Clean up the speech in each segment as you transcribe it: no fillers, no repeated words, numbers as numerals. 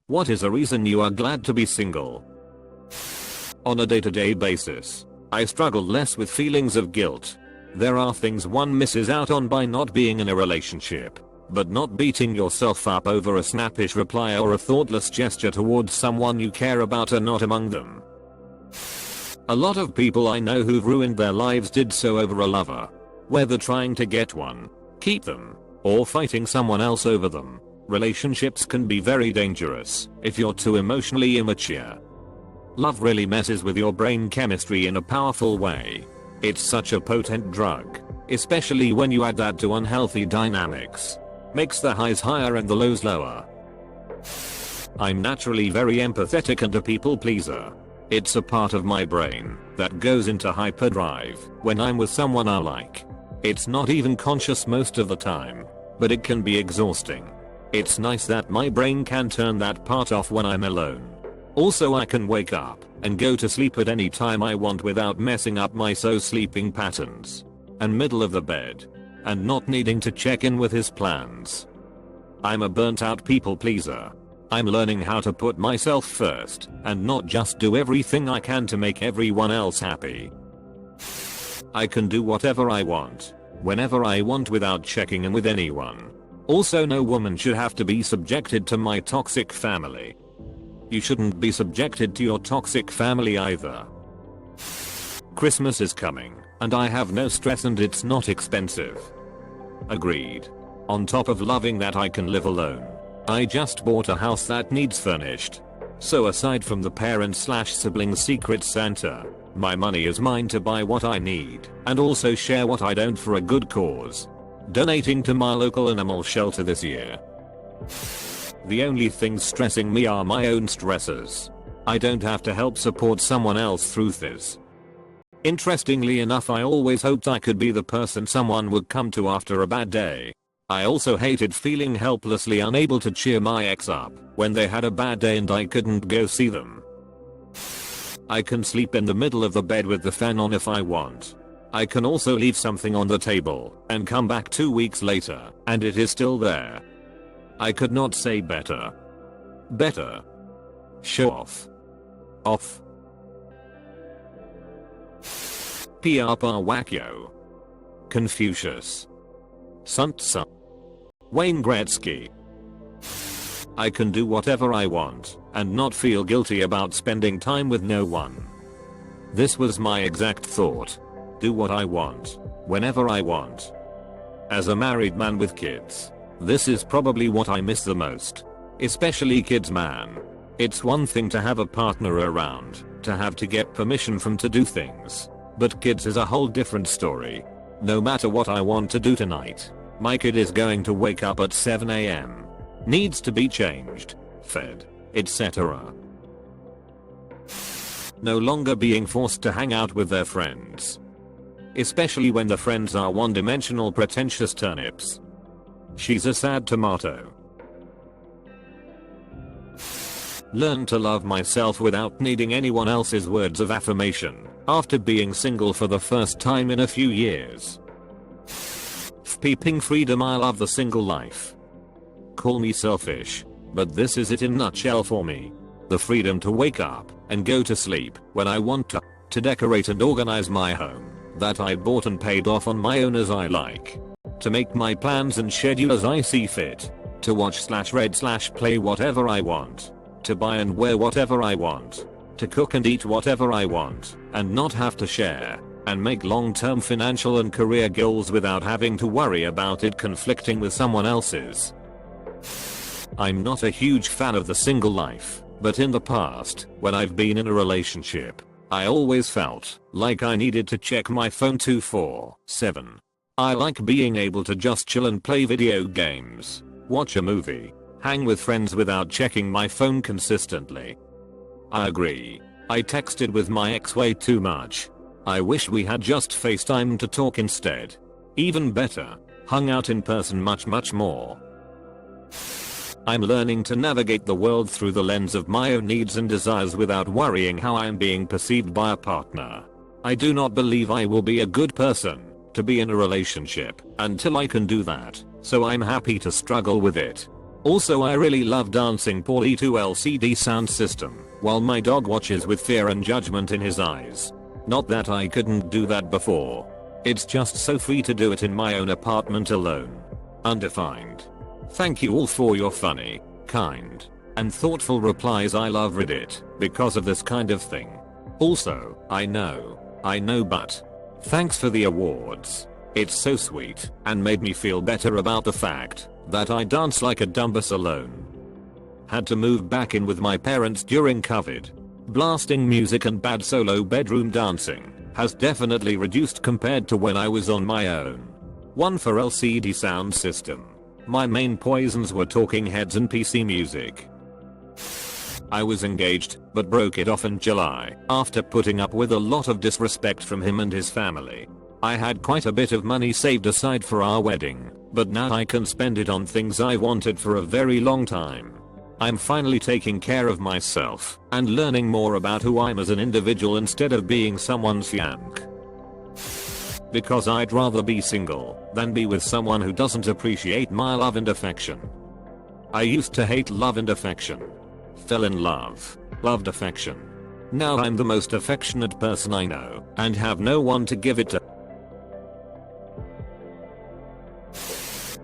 What is a reason you are glad to be single? On a day-to-day basis, I struggle less with feelings of guilt. There are things one misses out on by not being in a relationship, but not beating yourself up over a snappish reply or a thoughtless gesture towards someone you care about are not among them. A lot of people I know who've ruined their lives did so over a lover, whether trying to get one, keep them, or fighting someone else over them. Relationships can be very dangerous if you're too emotionally immature. Love really messes with your brain chemistry in a powerful way. It's such a potent drug, especially when you add that to unhealthy dynamics. Makes the highs higher and the lows lower. I'm naturally very empathetic and a people pleaser. It's a part of my brain that goes into hyperdrive when I'm with someone I like. It's not even conscious most of the time, but it can be exhausting. It's nice that my brain can turn that part off when I'm alone. Also, I can wake up and go to sleep at any time I want without messing up my sleeping patterns and middle of the bed and not needing to check in with his plans. I'm a burnt out people pleaser. I'm learning how to put myself first and not just do everything I can to make everyone else happy. I can do whatever I want, whenever I want without checking in with anyone. Also, no woman should have to be subjected to my toxic family. You shouldn't be subjected to your toxic family either. Christmas is coming, and I have no stress and it's not expensive. Agreed. On top of loving that I can live alone, I just bought a house that needs furnished. So aside from the parent/sibling secret Santa, my money is mine to buy what I need and also share what I don't for a good cause. Donating to my local animal shelter this year. The only things stressing me are my own stressors. I don't have to help support someone else through this. Interestingly enough, I always hoped I could be the person someone would come to after a bad day. I also hated feeling helplessly unable to cheer my ex up when they had a bad day and I couldn't go see them. I can sleep in the middle of the bed with the fan on if I want. I can also leave something on the table and come back 2 weeks later and it is still there. I could not say better. Better. Show off. Off. Piapa Wakyo. Confucius. Sun Tzu. Wayne Gretzky. I can do whatever I want and not feel guilty about spending time with no one. This was my exact thought. Do what I want, whenever I want. As a married man with kids, this is probably what I miss the most. Especially kids, man. It's one thing to have a partner around, to have to get permission from to do things. But kids is a whole different story. No matter what I want to do tonight, my kid is going to wake up at 7 AM. Needs to be changed, fed, etc. No longer being forced to hang out with their friends. Especially when the friends are one-dimensional pretentious turnips. She's a sad tomato. Learn to love myself without needing anyone else's words of affirmation after being single for the first time in a few years. Peeping freedom. I love the single life. Call me selfish, but this is it in a nutshell for me. The freedom to wake up and go to sleep when I want to decorate and organize my home that I bought and paid off on my own as I like. To make my plans and schedule as I see fit. To watch/read/play whatever I want. To buy and wear whatever I want. To cook and eat whatever I want and not have to share. And make long-term financial and career goals without having to worry about it conflicting with someone else's. I'm not a huge fan of the single life, but in the past, when I've been in a relationship, I always felt like I needed to check my phone 24/7. I like being able to just chill and play video games, watch a movie, hang with friends without checking my phone consistently. I agree. I texted with my ex way too much. I wish we had just FaceTime to talk instead. Even better, hung out in person much more. I'm learning to navigate the world through the lens of my own needs and desires without worrying how I am being perceived by a partner. I do not believe I will be a good person to be in a relationship until I can do that, so I'm happy to struggle with it. Also, I really love dancing poorly to LCD sound system while my dog watches with fear and judgment in his eyes. Not that I couldn't do that before. It's just so free to do it in my own apartment alone. Undefined. Thank you all for your funny, kind, and thoughtful replies. I love Reddit because of this kind of thing. Also, I know, but thanks for the awards. It's so sweet and made me feel better about the fact that I dance like a dumbass alone. Had to move back in with my parents during COVID. Blasting music and bad solo bedroom dancing has definitely reduced compared to when I was on my own. One for LCD sound system. My main poisons were talking heads and PC music. I was engaged, but broke it off in July after putting up with a lot of disrespect from him and his family. I had quite a bit of money saved aside for our wedding, but now I can spend it on things I wanted for a very long time. I'm finally taking care of myself and learning more about who I'm as an individual instead of being someone's yank. Because I'd rather be single than be with someone who doesn't appreciate my love and affection. I used to hate love and affection. Fell in love, loved affection. Now I'm the most affectionate person I know and have no one to give it to.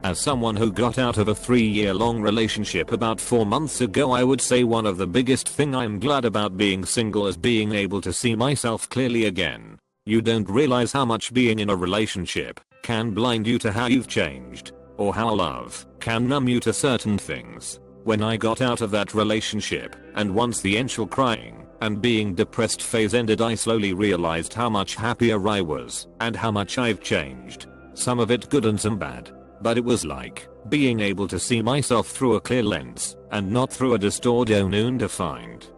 As someone who got out of a 3-year-long relationship about 4 months ago, I would say one of the biggest thing I'm glad about being single is being able to see myself clearly again. You don't realize how much being in a relationship can blind you to how you've changed, or how love can numb you to certain things. When I got out of that relationship, and once the initial crying and being depressed phase ended, I slowly realized how much happier I was and how much I've changed. Some of it good and some bad. But it was like being able to see myself through a clear lens and not through a distorted undefined.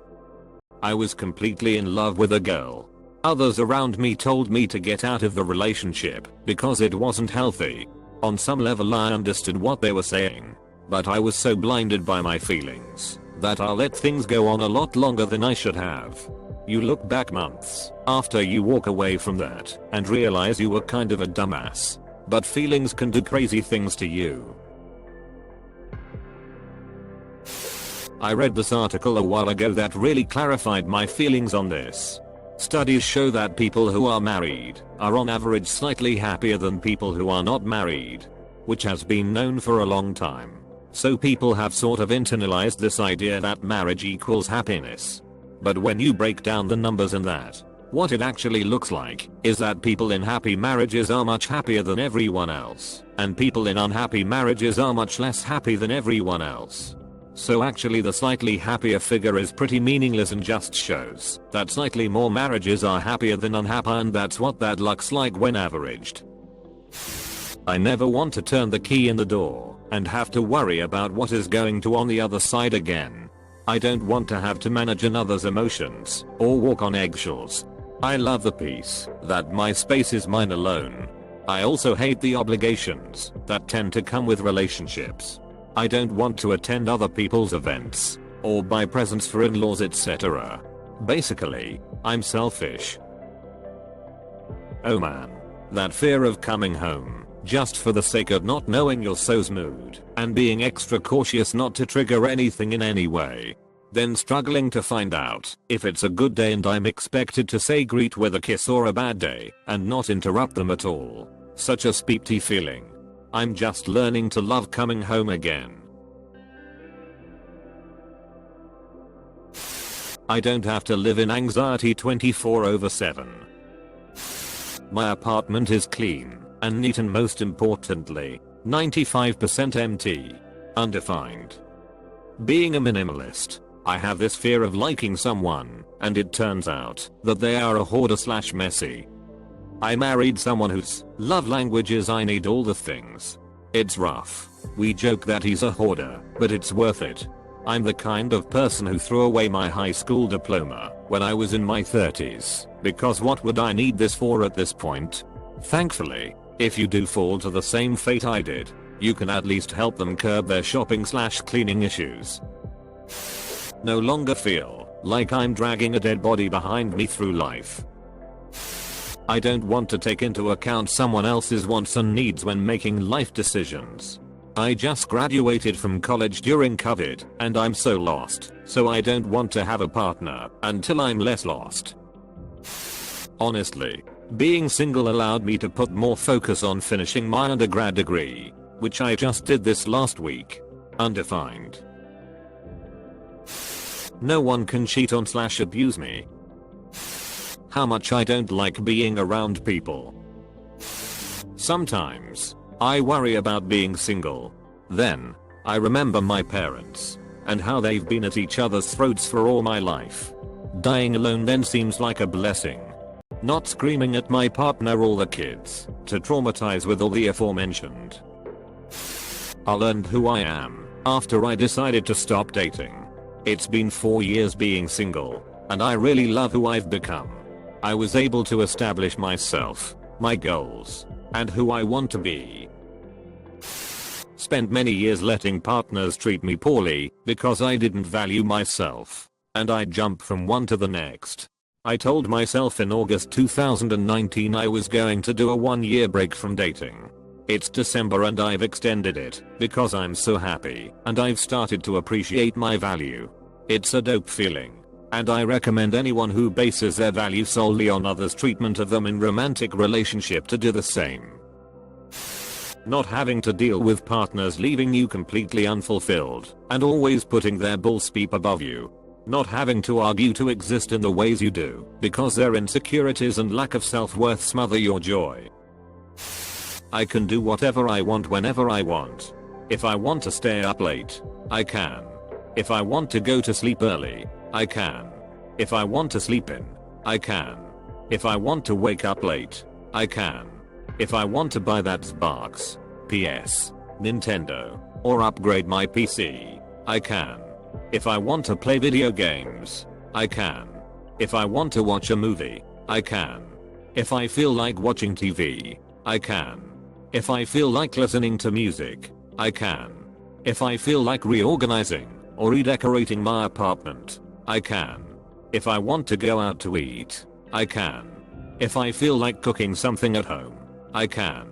I was completely in love with a girl. Others around me told me to get out of the relationship because it wasn't healthy. On some level I understood what they were saying, but I was so blinded by my feelings that I let things go on a lot longer than I should have. You look back months after you walk away from that and realize you were kind of a dumbass. But feelings can do crazy things to you. I read this article a while ago that really clarified my feelings on this. Studies show that people who are married are on average slightly happier than people who are not married, which has been known for a long time. So people have sort of internalized this idea that marriage equals happiness. But when you break down the numbers in that, what it actually looks like is that people in happy marriages are much happier than everyone else, and people in unhappy marriages are much less happy than everyone else. So actually the slightly happier figure is pretty meaningless and just shows that slightly more marriages are happier than unhappy, and that's what that looks like when averaged. I never want to turn the key in the door and have to worry about what is going to on the other side again. I don't want to have to manage another's emotions or walk on eggshells. I love the peace that my space is mine alone. I also hate the obligations that tend to come with relationships. I don't want to attend other people's events or buy presents for in-laws, etc. Basically, I'm selfish. Oh man, that fear of coming home just for the sake of not knowing your so's mood and being extra cautious not to trigger anything in any way. Then struggling to find out if it's a good day and I'm expected to say greet with a kiss, or a bad day and not interrupt them at all. Such a speedy feeling. I'm just learning to love coming home again. I don't have to live in anxiety 24/7. My apartment is clean and neat, and most importantly, 95% empty. Undefined. Being a minimalist, I have this fear of liking someone, and it turns out that they are a hoarder/messy. I married someone whose love language is I need all the things. It's rough. We joke that he's a hoarder, but it's worth it. I'm the kind of person who threw away my high school diploma when I was in my 30s, because what would I need this for at this point? Thankfully, if you do fall to the same fate I did, you can at least help them curb their shopping/cleaning issues. No longer feel like I'm dragging a dead body behind me through life. I don't want to take into account someone else's wants and needs when making life decisions. I just graduated from college during COVID and I'm so lost, so I don't want to have a partner until I'm less lost. Honestly, being single allowed me to put more focus on finishing my undergrad degree, which I just did this last week. Undefined. No one can cheat on / abuse me. How much I don't like being around people. Sometimes, I worry about being single. Then, I remember my parents, and how they've been at each other's throats for all my life. Dying alone then seems like a blessing. Not screaming at my partner or the kids, to traumatize with all the aforementioned. I learned who I am, after I decided to stop dating. It's been 4 years being single, and I really love who I've become. I was able to establish myself, my goals, and who I want to be. Spent many years letting partners treat me poorly because I didn't value myself, and I'd jump from one to the next. I told myself in August 2019 I was going to do a 1-year break from dating. It's December and I've extended it because I'm so happy and I've started to appreciate my value. It's a dope feeling, and I recommend anyone who bases their value solely on others' treatment of them in romantic relationship to do the same. Not having to deal with partners leaving you completely unfulfilled and always putting their bullspeep above you. Not having to argue to exist in the ways you do because their insecurities and lack of self-worth smother your joy. I can do whatever I want whenever I want. If I want to stay up late, I can. If I want to go to sleep early, I can. If I want to sleep in, I can. If I want to wake up late, I can. If I want to buy that Xbox, PS, Nintendo, or upgrade my PC, I can. If I want to play video games, I can. If I want to watch a movie, I can. If I feel like watching TV, I can. If I feel like listening to music, I can. If I feel like reorganizing or redecorating my apartment, I can. If I want to go out to eat, I can. If I feel like cooking something at home, I can.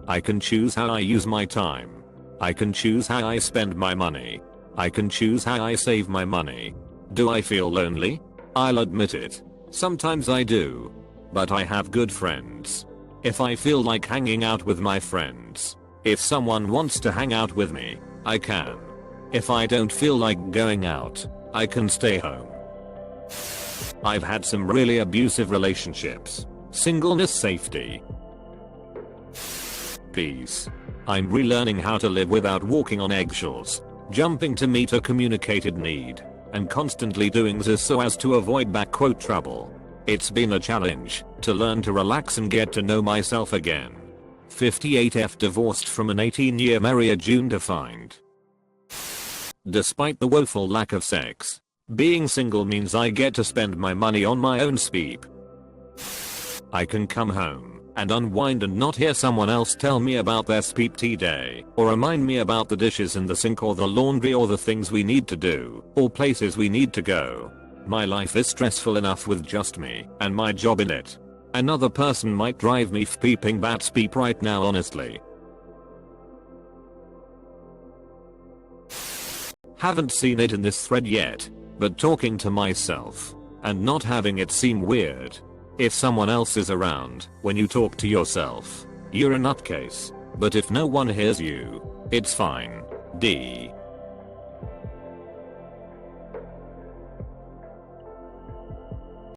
I can choose how I use my time. I can choose how I spend my money. I can choose how I save my money. Do I feel lonely? I'll admit it. Sometimes I do. But I have good friends. If I feel like hanging out with my friends, if someone wants to hang out with me, I can. If I don't feel like going out, I can stay home. I've had some really abusive relationships. Singleness safety. Peace. I'm relearning how to live without walking on eggshells, jumping to meet a communicated need, and constantly doing this so as to avoid backquote trouble. It's been a challenge to learn to relax and get to know myself again. 58F divorced from an 18-year marriage June defined. Despite the woeful lack of sex, being single means I get to spend my money on my own speep. I can come home and unwind and not hear someone else tell me about their speep tea day, or remind me about the dishes in the sink or the laundry or the things we need to do, or places we need to go. My life is stressful enough with just me and my job in it. Another person might drive me peeping bat speep right now honestly. Haven't seen it in this thread yet, but talking to myself and not having it seem weird. If someone else is around when you talk to yourself, you're a nutcase, but if no one hears you, it's fine. D.